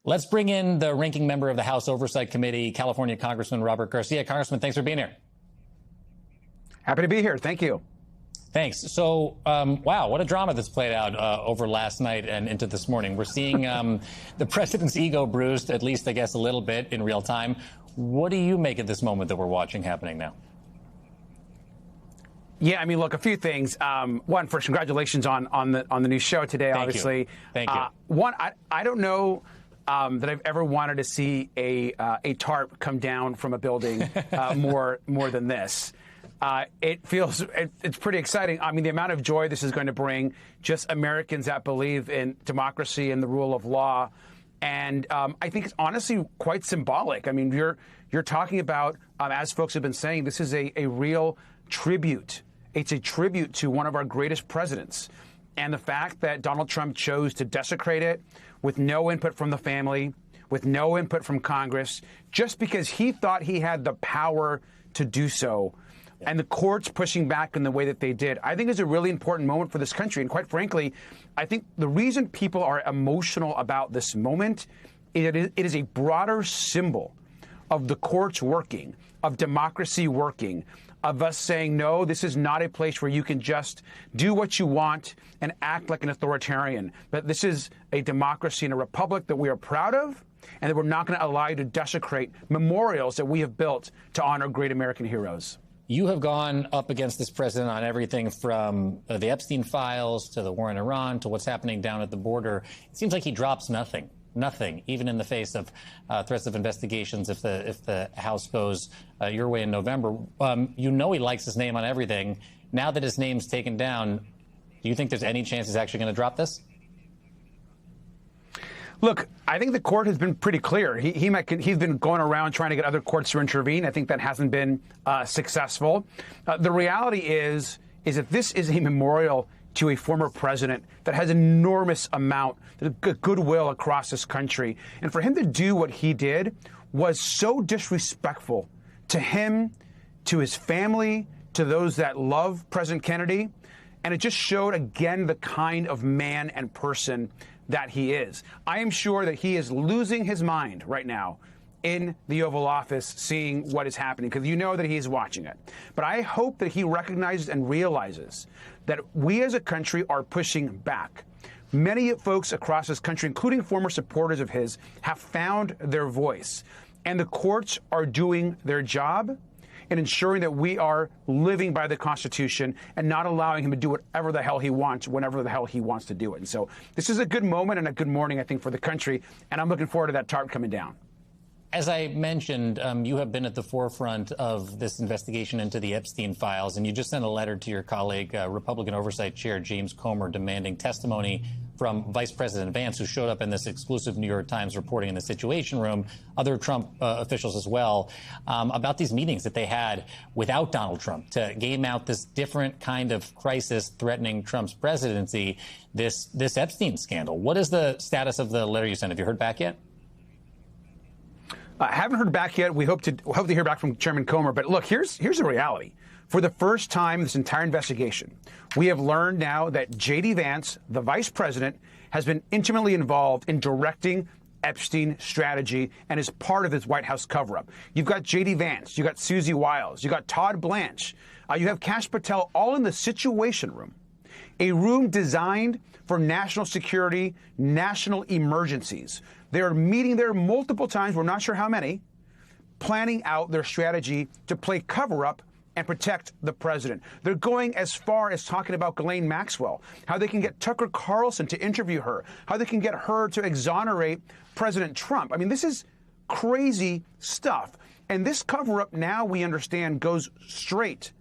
Let's bring in the ranking member of the House Oversight Committee, California Congressman Robert Garcia. Congressman, thanks for being here. Happy to be here. Thank you. Thanks. So, wow, what a drama that's played out over last night and into this morning. We're seeing the president's ego bruised, at least, I guess, a little bit in real time. What do you make of this moment that we're watching happening now? Yeah, I mean, look, a few things. One, first, congratulations on the new show today, obviously. Thank you. One, I don't know that I've ever wanted to see a tarp come down from a building more than this. It's pretty exciting. I mean, the amount of joy this is going to bring just Americans that believe in democracy and the rule of law. And I think it's honestly quite symbolic. I mean, you're talking about, as folks have been saying, this is a real tribute. It's a tribute to one of our greatest presidents. And the fact that Donald Trump chose to desecrate it with no input from the family, with no input from Congress, just because he thought he had the power to do so, and the courts pushing back in the way that they did, I think is a really important moment for this country. And quite frankly, I think the reason people are emotional about this moment, it is a broader symbol of the courts working, of democracy working, of us saying, no, this is not a place where you can just do what you want and act like an authoritarian. But this is a democracy and a republic that we are proud of, and that we're not going to allow you to desecrate memorials that we have built to honor great American heroes. You have gone up against this president on everything from the Epstein files to the war in Iran to what's happening down at the border. It seems like he drops nothing, even in the face of threats of investigations if the House goes your way in November. You know he likes his name on everything. Now that his name's taken down, do you think there's any chance he's actually going to drop this? Look, I think the court has been pretty clear. He's been going around trying to get other courts to intervene. I think that hasn't been successful. The reality is that this is a memorial to a former president that has enormous amount of goodwill across this country. And for him to do what he did was so disrespectful to him, to his family, to those that love President Kennedy. And it just showed, again, the kind of man and person that he is. I am sure that he is losing his mind right now in the Oval Office, seeing what is happening, because you know that he's watching it. But I hope that he recognizes and realizes that we as a country are pushing back. Many folks across this country, including former supporters of his, have found their voice. And the courts are doing their job in ensuring that we are living by the Constitution and not allowing him to do whatever the hell he wants, whenever the hell he wants to do it. And so this is a good moment and a good morning, I think, for the country. And I'm looking forward to that tarp coming down. As I mentioned, you have been at the forefront of this investigation into the Epstein files, and you just sent a letter to your colleague, Republican Oversight Chair James Comer, demanding testimony from Vice President Vance, who showed up in this exclusive New York Times reporting in the Situation Room, other Trump officials as well, about these meetings that they had without Donald Trump to game out this different kind of crisis threatening Trump's presidency, this Epstein scandal. What is the status of the letter you sent? Have you heard back yet? I haven't heard back yet. We hope to hear back from Chairman Comer. But look, here's the reality. For the first time in this entire investigation, we have learned now that J.D. Vance, the vice president, has been intimately involved in directing Epstein strategy and is part of his White House cover-up. You've got J.D. Vance, you've got Susie Wiles, you've got Todd Blanche, you have Kash Patel, all in the Situation Room, a room designed for national security, national emergencies. They are meeting there multiple times, we're not sure how many, planning out their strategy to play cover-up and protect the president. They're going as far as talking about Ghislaine Maxwell, how they can get Tucker Carlson to interview her, how they can get her to exonerate President Trump. I mean, this is crazy stuff. And this cover-up now, we understand, goes straight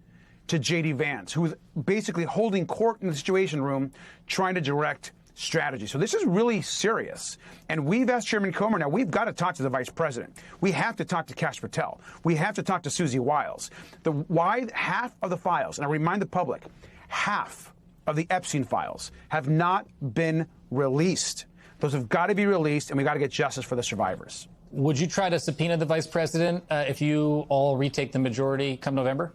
to J.D. Vance, who is basically holding court in the Situation Room, trying to direct strategy. So this is really serious. And we've asked Chairman Comer, now we've got to talk to the vice president. We have to talk to Kash Patel. We have to talk to Susie Wiles. Why half of the files, and I remind the public, half of the Epstein files have not been released. Those have got to be released, and we've got to get justice for the survivors. Would you try to subpoena the vice president if you all retake the majority come November?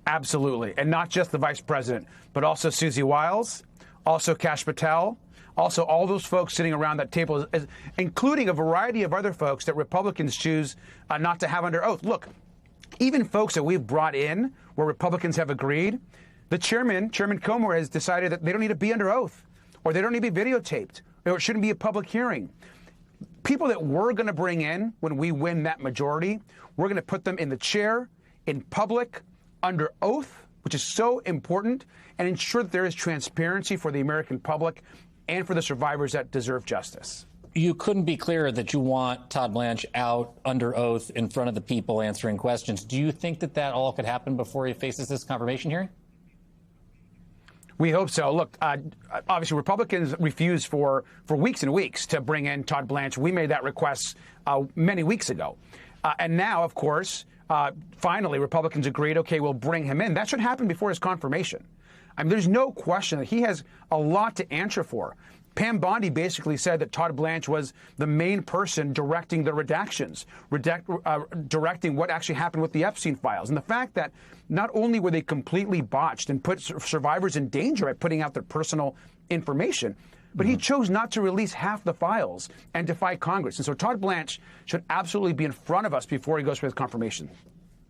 Absolutely. And not just the vice president, but also Susie Wiles, also Kash Patel, Also, all those folks sitting around that table, including a variety of other folks that Republicans choose not to have under oath. Look, even folks that we've brought in where Republicans have agreed, the Chairman Comer, has decided that they don't need to be under oath, or they don't need to be videotaped, or it shouldn't be a public hearing. People that we're going to bring in when we win that majority, we're going to put them in the chair, in public, under oath, which is so important, and ensure that there is transparency for the American public and for the survivors that deserve justice. You couldn't be clearer that you want Todd Blanche out under oath in front of the people answering questions. Do you think that that all could happen before he faces this confirmation hearing? We hope so. Look, obviously, Republicans refused for weeks and weeks to bring in Todd Blanche. We made that request many weeks ago. And now, of course, finally, Republicans agreed, OK, we'll bring him in. That should happen before his confirmation. I mean, there's no question that he has a lot to answer for. Pam Bondi basically said that Todd Blanche was the main person directing the redactions, directing what actually happened with the Epstein files. And the fact that not only were they completely botched and put survivors in danger by putting out their personal information, but he chose not to release half the files and defy Congress. And so Todd Blanche should absolutely be in front of us before he goes for his confirmation.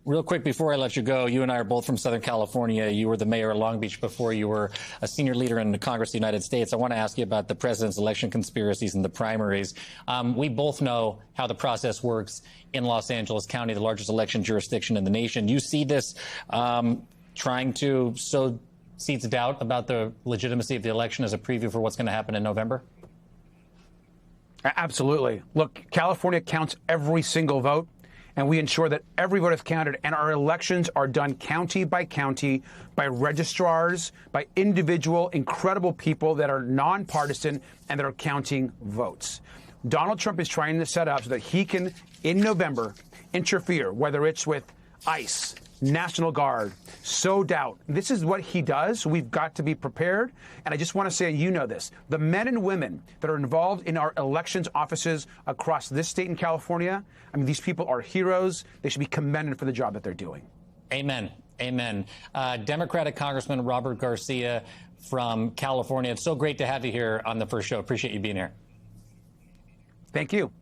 Real quick before I let you go, you and I are both from Southern California. You were the mayor of Long Beach before you were a senior leader in the Congress of the United States. I want to ask you about the president's election conspiracies and the primaries. We both know how the process works in Los Angeles County, the largest election jurisdiction in the nation. You see this trying to sow seeds of doubt about the legitimacy of the election as a preview for what's going to happen in November? Absolutely. Look, California counts every single vote, and we ensure that every vote is counted, and our elections are done county by county by registrars, by individual, incredible people that are nonpartisan and that are counting votes. Donald Trump is trying to set up so that he can, in November, interfere, whether it's with ICE, National Guard, sow doubt. This is what he does. We've got to be prepared. And I just want to say, you know this, the men and women that are involved in our elections offices across this state in California, I mean, these people are heroes. They should be commended for the job that they're doing. Amen. Amen. Democratic Congressman Robert Garcia from California. It's so great to have you here on the first show. Appreciate you being here. Thank you.